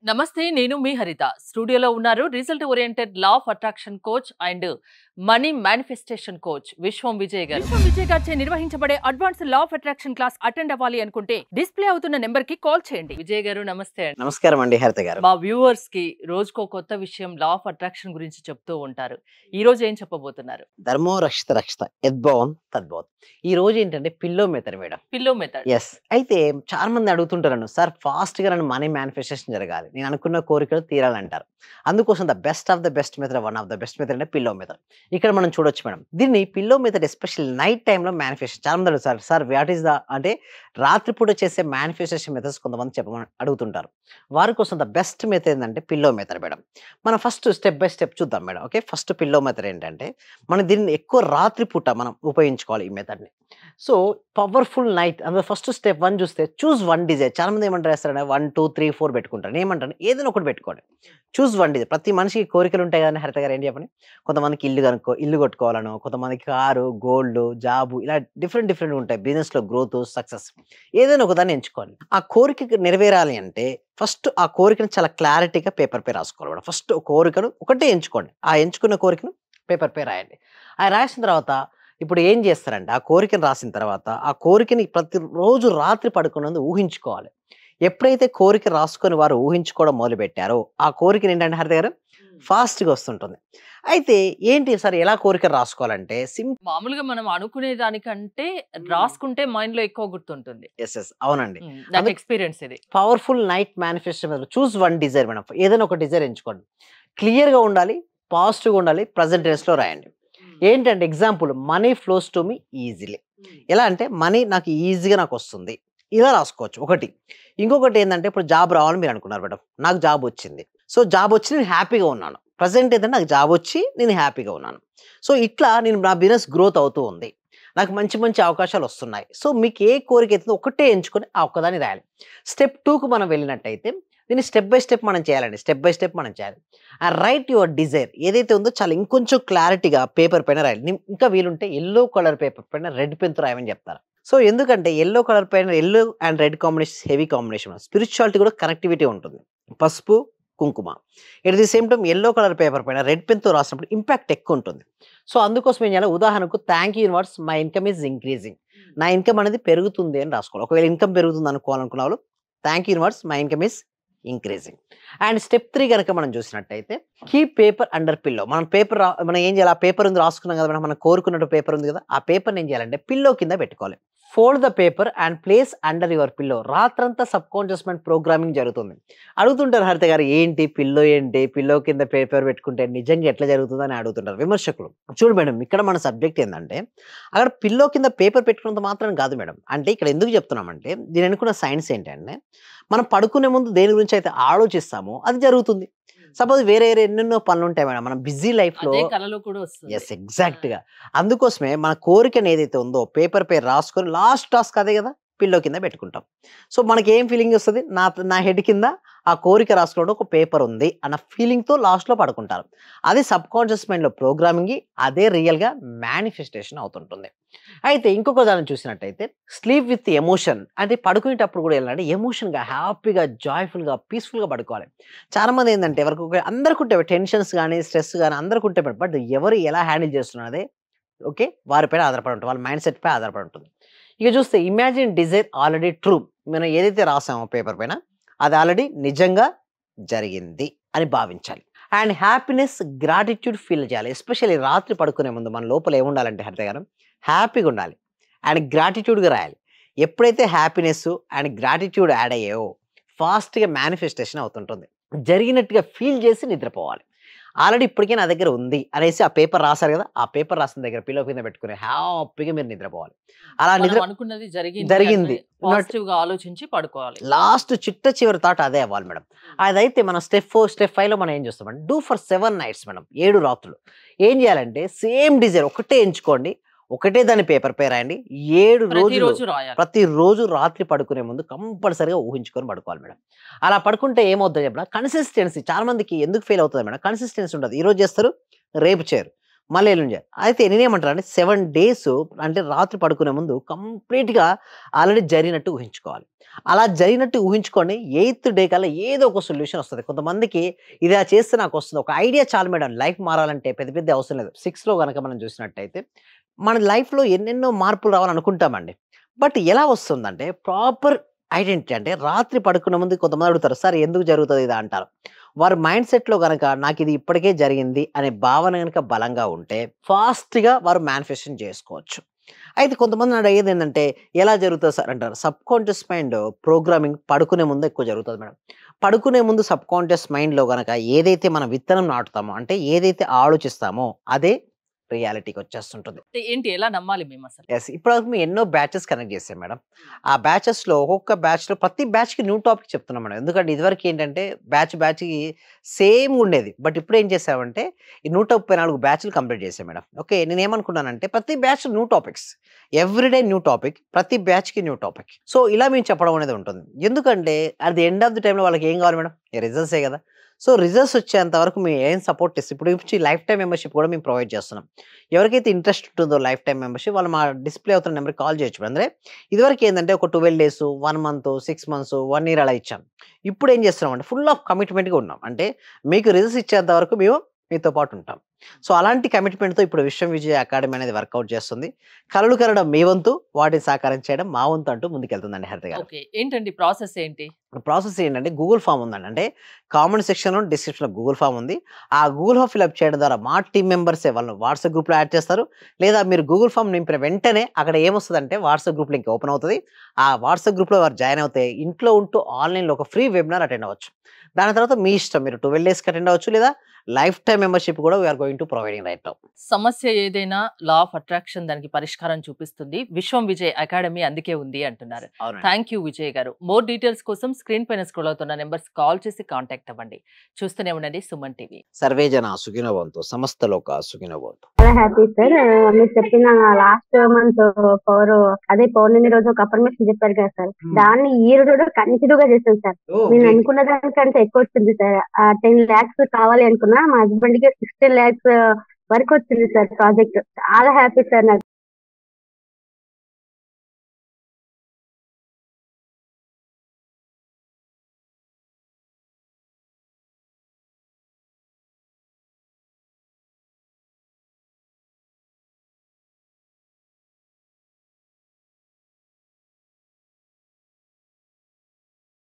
నమస్తే నేను మీ హరిత స్టూడియోలో ఉన్నారు result oriented law of attraction coach and money manifestation coach విశ్వం విజయ్ గారు. విశ్వం విజయ్ గారిచే నిర్వహించబడే advance law of attraction class attend అవ్వాలి అనుకుంటే డిస్ప్లే అవుతున్న నెంబర్ కి కాల్ చేయండి. విజయ్ గారు నమస్తే అండి. నమస్కారం అండి హరిత గారు. మా వ్యూవర్స్ కి రోజుకో కొత్త విషయం లా ఆఫ్ అట్రాక్షన్ గురించి చెప్తూ ఉంటారు. ఈ రోజు ఏం చెప్పబోతున్నారు? ధర్మో రక్షిత రక్షిత యద్భవం తద్భవం. ఈ రోజు ఏంటంటే pillow method madam. Pillow method. Yes. అయితే చాలా మంది అడుగుతుంటారు సార్ ఫాస్ట్ గా నన్ను మనీ మేనిఫెస్టేషన్ జరగాలి, నేను అనుకున్న కోరికలు తీరాలంటారు. అందుకోసం the best of the best method, one of the best method అంటే పిల్లో మెథడ్. ఇక్కడ మనం చూడొచ్చు మేడం, దీన్ని పిల్లో మెథడ్ ఎస్పెషల్ నైట్ టైంలో మేనిఫెస్టేషన్. చాలా మంది అడుగుతారు సార్ వాట్ ఈస్ ద అంటే రాత్రిపూట చేసే మేనిఫెస్టేషన్ మెథడ్స్ కొంతమంది చెప్పమని అడుగుతుంటారు. వారి కోసం ద బెస్ట్ మెథడ్ ఏంటంటే పిల్లో మెథడ్ మేడం. మనం ఫస్ట్ స్టెప్ బై స్టెప్ చూద్దాం madam. Okay, first pillow method ఏంటంటే మనం దీన్ని ఎక్కువ రాత్రిపూట మనం ఉపయోగించుకోవాలి ఈ మెథడ్ని. సో పవర్ఫుల్ నైట్ అందులో ఫస్ట్ స్టెప్ 1 చూస్తే చూస్ 1 డిజైర్. చాలా మంది ఏమంటారు వేస్తారంటే 1 2 3 4 పెట్టుకుంటారు. నేను ఏమంటాను ఏదైనా ఒకటి పెట్టుకోండి. చూస్ 1 డిజైర్. ప్రతి మనిషికి కోరికలు ఉంటాయి కానీ హరిత గారు ఏం చెప్పండి, కొంతమందికి ఇల్లు కొట్టుకోవాలను, కొంతమందికి కారు, గోల్డ్, జాబు, ఇలా డిఫరెంట్ ఉంటాయి. బిజినెస్లో గ్రోత్, సక్సెస్, ఏదైనా ఒకదాన్ని ఎంచుకోవాలి. ఆ కోరిక నెరవేరాలి అంటే ఫస్ట్ ఆ కోరికను చాలా క్లారిటీగా పేపర్ పై రాసుకోవాలి. ఫస్ట్ కోరికను ఒకటే ఎంచుకోండి. ఆ ఎంచుకున్న కోరికను పేపర్ పై రాయండి. ఆ రాసిన తర్వాత ఇప్పుడు ఏం చేస్తారంటే ఆ కోరికను రాసిన తర్వాత ఆ కోరికని ప్రతిరోజు రాత్రి పడుకున్నది ఊహించుకోవాలి. ఎప్పుడైతే కోరిక రాసుకొని వారు ఊహించుకోవడం మొదలుపెట్టారో ఆ కోరికను ఏంటంటే హరిత గారు ఫాస్ట్గా వస్తుంటుంది. అయితే ఏంటి సార్ ఎలా కోరిక రాసుకోవాలంటే మామూలుగా మనం అనుకునే దానికంటే రాసుకుంటే మైండ్ లో ఎక్కువ గుర్తుంటుంది. ఎస్ అవునండి, నాకు ఎక్స్పీరియన్స్ ఇది. Powerful night manifestation. Choose 1 desire madam. ఏదైనా ఒక డిజైర్ ఎంచుకోండి. క్లియర్గా ఉండాలి, పాజిటివ్గా ఉండాలి, ప్రజెంట్ టెన్స్లో రాయండి. ఏంటంటే example money flows to me easily. ఎలా అంటే మనీ నాకు ఈజీగా నాకు వస్తుంది, ఇలా రాసుకోవచ్చు ఒకటి. ఇంకొకటి ఏంటంటే ఇప్పుడు జాబ్ రావాలని మీరు అనుకున్నారు మేడం, నాకు జాబ్ వచ్చింది. సో జాబ్ వచ్చి నేను హ్యాపీగా ఉన్నాను. ప్రజెంట్ ఏంటంటే నాకు జాబ్ వచ్చి నేను హ్యాపీగా ఉన్నాను. సో ఇట్లా నేను నా బిజినెస్ గ్రోత్ అవుతూ ఉంది, నాకు మంచి అవకాశాలు వస్తున్నాయి. సో మీకు ఏ కోరిక అవుతుందో ఒకటే ఎంచుకొని ఆ ఒక్కదాన్ని రాయాలి. స్టెప్ 2కు మనం వెళ్ళినట్టయితే దీన్ని స్టెప్ బై స్టెప్ మనం చేయాలండి. స్టెప్ బై స్టెప్ మనం చేయాలి. ఆ రైట్ యువర్ డిజైర్ ఏదైతే ఉందో చాలా ఇంకొంచెం క్లారిటీగా పేపర్ పైన రాయాలి. ఇంకా వీలుంటే ఎల్లో కలర్ పేపర్ పైన రెడ్ పెన్తో రాయమని చెప్తారు. సో ఎందుకంటే ఎల్లో కలర్ పైన yellow and red combination heavy combination, spirituality కూడా కనెక్టివిటీ ఉంటుంది. పసుపు కుంకుమ. At the same time yellow colour paper పైన రెడ్ పెన్తో రాసినప్పుడు ఇంపాక్ట్ ఎక్కువ ఉంటుంది. సో అందుకోసం ఏం చేయాలి, ఉదాహరణకు thank you universe my income is increasing. నా ఇన్కమ్ అనేది పెరుగుతుంది అని రాసుకోవాలి. ఒకవేళ ఇన్కమ్ పెరుగుతుంది అనుకోవాలనుకున్న వాళ్ళు thank you universe my income is increasing. And step 3 కనుక మనం చూసినట్టయితే కీప్ పేపర్ అండర్ పిల్లో. మనం ఏం చేయాలి, ఆ పేపర్ ఉంది రాసుకున్నాం కదా మనం కోరుకున్నట్టు పేపర్ ఉంది కదా, ఆ పేపర్ని ఏం చేయాలంటే పిల్లో కింద పెట్టుకోవాలి. Fold the paper and place under your pillow. రాత్రంతా సబ్ కాన్షియస్ మైండ్ ప్రోగ్రామింగ్ జరుగుతుంది. అడుగుతుంటారు హరిత గారు ఏంటి పిల్లో, ఏంటి పిల్లో కింద పేపర్ పెట్టుకుంటే నిజంగా ఎట్లా జరుగుతుంది అని అడుగుతుంటారు విమర్శకులు. చూడు మేడం, ఇక్కడ మన సబ్జెక్ట్ ఏంటంటే అక్కడ పిల్లో కింద పేపర్ పెట్టుకున్నంత మాత్రం కాదు మేడం. అంటే ఇక్కడ ఎందుకు చెప్తున్నామంటే దీని అనుకున్న సైన్స్ ఏంటంటే మనం పడుకునే ముందు దేని గురించి అయితే ఆలోచిస్తామో అది జరుగుతుంది. సపోజ్ వేరే ఎన్నెన్నో పనులు ఉంటాయి మేడం మనం బిజీ లైఫ్ లో. ఎస్ ఎగ్జాక్ట్ గా. అందుకోసమే మన కోరికను ఏదైతే ఉందో పేపర్ పై రాసుకొని లాస్ట్ టాస్క్ అదే కదా పిల్లో కింద పెట్టుకుంటాం. సో మనకి ఏం ఫీలింగ్ వస్తుంది, నా హెడ్ కింద ఆ కోరిక రాసుకోవడం ఒక పేపర్ ఉంది అన్న ఫీలింగ్తో లాస్ట్లో పడుకుంటారు. అది సబ్ కాన్షియస్ మైండ్లో ప్రోగ్రామింగ్, అదే రియల్గా మేనిఫెస్టేషన్ అవుతుంటుంది. అయితే ఇంకొక దాన్ని చూసినట్టయితే స్లీప్ విత్ ఎమోషన్. అంటే పడుకునేటప్పుడు కూడా ఏంటంటే ఎమోషన్గా, హ్యాపీగా, జాయ్ఫుల్గా, పీస్ఫుల్గా పడుకోవాలి. చాలామంది ఏంటంటే అందరికి ఉంటాయి టెన్షన్స్ కానీ స్ట్రెస్ కానీ అందరికి ఉంటాయి, బట్ ఎవరు ఎలా హ్యాండిల్ చేస్తున్నదే ఓకే వారిపైన ఆధారపడి ఉంటుంది, వాళ్ళ మైండ్ సెట్ పై ఆధారపడి ఉంటుంది. ఇక చూస్తే ఇమాజిన్ డిజైర్ ఆల్రెడీ ట్రూ. మనం ఏదైతే రాసామో పేపర్ పైన అది ఆల్రెడీ నిజంగా జరిగింది అని భావించాలి. అండ్ హ్యాపీనెస్, గ్రాటిట్యూడ్ ఫీల్ చేయాలి. ఎస్పెషల్లీ రాత్రి పడుకునే ముందు మన లోపల ఏముండాలంటే హరిత గారు హ్యాపీగా ఉండాలి అండ్ గ్రాటిట్యూడ్గా రాయాలి. ఎప్పుడైతే హ్యాపీనెస్ అండ్ గ్రాటిట్యూడ్ యాడ్ అయ్యాయో ఫాస్ట్గా మేనిఫెస్టేషన్ అవుతుంటుంది. జరిగినట్టుగా ఫీల్ చేసి నిద్రపోవాలి. ఆల్రెడీ ఇప్పటికే నా దగ్గర ఉంది అనేసి ఆ పేపర్ రాశారు కదా, ఆ పేపర్ రాసిన దగ్గర పిల్లో కింద పెట్టుకుని హ్యాపీగా మీరు నిద్రపోవాలి. అలా అనుకున్నది జరిగింది ఆలోచించి పడుకోవాలి. లాస్ట్ చివరి థాట్ అదే అవ్వాలి మేడం. అదైతే మనం స్టెప్ 5లో మనం ఏం చేస్తామంటే డూ ఫర్ 7 nights మేడం. 7 రాత్రులు ఏం చేయాలంటే సేమ్ డిజైన్ ఒకటే ఎంచుకోండి, ఒకటే దాని పేపర్ పై రాయండి. 7 రోజులు ప్రతిరోజు రాత్రి పడుకునే ముందు కంపల్సరీగా ఊహించుకొని పడుకోవాలి మేడం. అలా పడుకుంటే ఏమవుతుంది చెప్పిన కన్సిస్టెన్సీ చాలా మందికి ఎందుకు ఫెయిల్ అవుతుంది మేడం, కన్సిస్టెన్సీ ఉండదు. ఈరోజు చేస్తారు రేపు చేయరు, మళ్ళీ ఎల్లుండి చేయాలి. అయితే నేనేమంటాను అంటే 7 డేస్ అంటే రాత్రి పడుకునే ముందు కంప్లీట్‌గా ఆల్రెడీ జరిగినట్టు ఊహించుకోవాలి. అలా జరిగినట్టు ఊహించుకొని 8థ్ డే కల్లా ఏదో ఒక సొల్యూషన్ వస్తది. కొంతమందికి ఇలా చేస్తే నాకొస్తది. ఒక ఐడియా చాలు మేడం లైఫ్ మారాలంటే పెద్ద పెద్ద అవసరం లేదు. 6లో గనక మనం చూసినట్టయితే మన లైఫ్‌లో ఎన్నెన్నో మార్పులు రావాలనుకుంటామండి. బట్ ఎలా వస్తుందంటే ప్రాపర్ ఐడెంటిటీ అంటే రాత్రి పడుకునే ముందు కొంతమంది అడుగుతారు. సార్ ఎందుకు జరుగుతది ఇది అంటారు. వారి మైండ్ సెట్‌లో గనక నాకిది ఇప్పటికే జరిగింది అనే భావన గనక బలంగా ఉంటే ఫాస్ట్‌గా వారు మేనిఫెస్టేషన్ చేసుకోవచ్చు. అయితే కొంతమంది అడిగేదేంటంటే ఎలా జరుగుతది సార్ అంటారు. సబ్‌కాన్షియస్ మైండ్ ప్రోగ్రామింగ్ పడుకునే ముందు ఎక్కువ జరుగుతది మేడం. పడుకునే ముందు సబ్‌కాన్షియస్ మైండ్‌లో గనక ఏదైతే మనం విత్తనం నాటుతామో అంటే ఏదైతే ఆలోచిస్తామో అదే రియాలిటీకొచ్చేస్తుంటుంది. అంటే ఏంటి? ఎలా నమ్మాలి మేమసలు? యెస్. ఇప్పటివరకు మేము ఎన్నో బ్యాచెస్ కనెక్ట్ చేసాం మేడం. ఆ బ్యాచెస్‌లో ఒక్కొక్క బ్యాచ్‌లో ప్రతి బ్యాచ్‌కి న్యూ టాపిక్ చెప్తున్నాం మేడం. ఎందుకంటే ఇదివరకు ఏంటంటే బ్యాచ్‌కి సేమ్‌గా ఉండేది. బట్ ఇప్పుడు ఏం చేసామంటే ఈ 134 బ్యాచ్‌లు కంప్లీట్ చేసాం మేడం. ఓకే. నేనేమనుకున్నానంటే ప్రతి batch new topics. Everyday new topic. ప్రతి బ్యాచ్‌కి న్యూ టాపిక్. సో ఇలా మేము చెప్పడం అనేది ఉంటుంది. ఎందుకంటే at the end of the టైమ్‌లో వాళ్ళకి ఏం కావాలి మేడం? రిజల్ట్సే కదా! సో రిజల్ట్స్ వచ్చేంత వరకు మేము ఏం సపోర్ట్ చేస్తాం. ఇప్పుడు నుంచి లైఫ్ టైమ్ మెంబర్‌షిప్ కూడా మేము ప్రొవైడ్ చేస్తున్నాం. ఎవరికైతే ఇంట్రెస్ట్ ఉంటుందో లైఫ్ టైమ్ మెంబర్‌షిప్ వాళ్ళు మా డిస్‌ప్లే అవుతున్న నెంబర్‌కి కాల్ చేయొచ్చు. అంటే ఇదివరకు ఏందంటే ఒక 12 డేస్, 1 మంత్, 6 మంత్స్, 1 ఇయర్ అలా ఇచ్చాం. ఇప్పుడు ఏం చేస్తున్నామంటే ఫుల్ ఆఫ్ కమిట్మెంట్‌గా ఉన్నాం. అంటే మీకు రిజల్ట్స్ ఇచ్చేంత వరకు మేము మీతో పాటు ఉంటాం. సో అలాంటి కమిట్మెంట్‌తో ఇప్పుడు విశ్వం విజయ అకాడమీ అనేది వర్కౌట్ చేస్తుంది. కలలు కనడం మీ వంతు, వాటిని సాకారం చేయడం మా వంతు అంటూ ముందుకెళ్తుందండి హరిత గారు. ఓకే. ఏంటండి ప్రాసెస్ ఏంటి? ప్రాసెస్ ఏంటంటే గూగుల్ ఫార్మ్ ఉందండి. అంటే కామెంట్ సెక్షన్‌లో, డిస్క్రిప్షన్‌లో గూగుల్ ఫార్మ్ ఉంది. ఆ గూగుల్ ఫార్మ్ ఫిలప్ చేయడం ద్వారా మా టీమ్ మెంబర్సే వాళ్ళని వాట్సాప్ గ్రూప్‌లో యాడ్ చేస్తారు. లేదా మీరు గూగుల్ ఫార్మ్ నింపిన వెంటనే అక్కడ ఏమొస్తదంటే వాట్సాప్ గ్రూప్ లింక్ ఓపెన్ అవుతది. ఆ వాట్సాప్ గ్రూప్‌లో వారు జాయిన్ అవుతే ఇంట్లో ఉంటూ ఆన్‌లైన్‌లో ఒక ఫ్రీ వెబినార్ అటెండ్ అవ్వచ్చు. దాని తర్వాత మీ ఇష్టం. మీరు 12 డేస్‌కి అటెండ్ అవ్వచ్చు. లేదా లైఫ్ టైమ్ మెంబర్‌షిప్ కూడా we are going to providing right now. సమస్య ఏదైనా లా ఆఫ్ అట్రాక్షన్ దానికి పరిష్కారం చూపిస్తుంది. విశ్వం విజయ్ అకాడమీ అందుకే ఉంది అంటున్నారు. అవునండి. థ్యాంక్ యూ విజయ్ గారు. మోర్ డీటెయిల్స్ కోసం స్క్రీన్ పైన స్క్రోల్ అవుతున్న నెంబర్స్ కాల్ చేసి కాంటాక్ట్ అవ్వండి. చూస్తూనే ఉండండి సుమన్ టీవీ. సర్వే జన సుఖినో భవంతు. సమస్త లోక సుఖినో భవంతు. చాలా హ్యాపీ సార్. మీరు చెప్పిన లాస్ట్ మంత్ అదే పౌర్ణమి రోజు ఒక అఫర్మేషన్ చెప్పారు కదా సార్, దాన్ని ఈ రోజు కంటిన్యూగా చేశాను సార్. నేను అనుకున్న దానికంటే ఎక్కువ వచ్చింది సార్. 10 lakhs కావాలి అనుకున్నా, మా హస్బెండ్ కి 16 lakhs వరకు వచ్చింది సార్ ప్రాజెక్ట్. చాలా హ్యాపీ సార్ నాకు.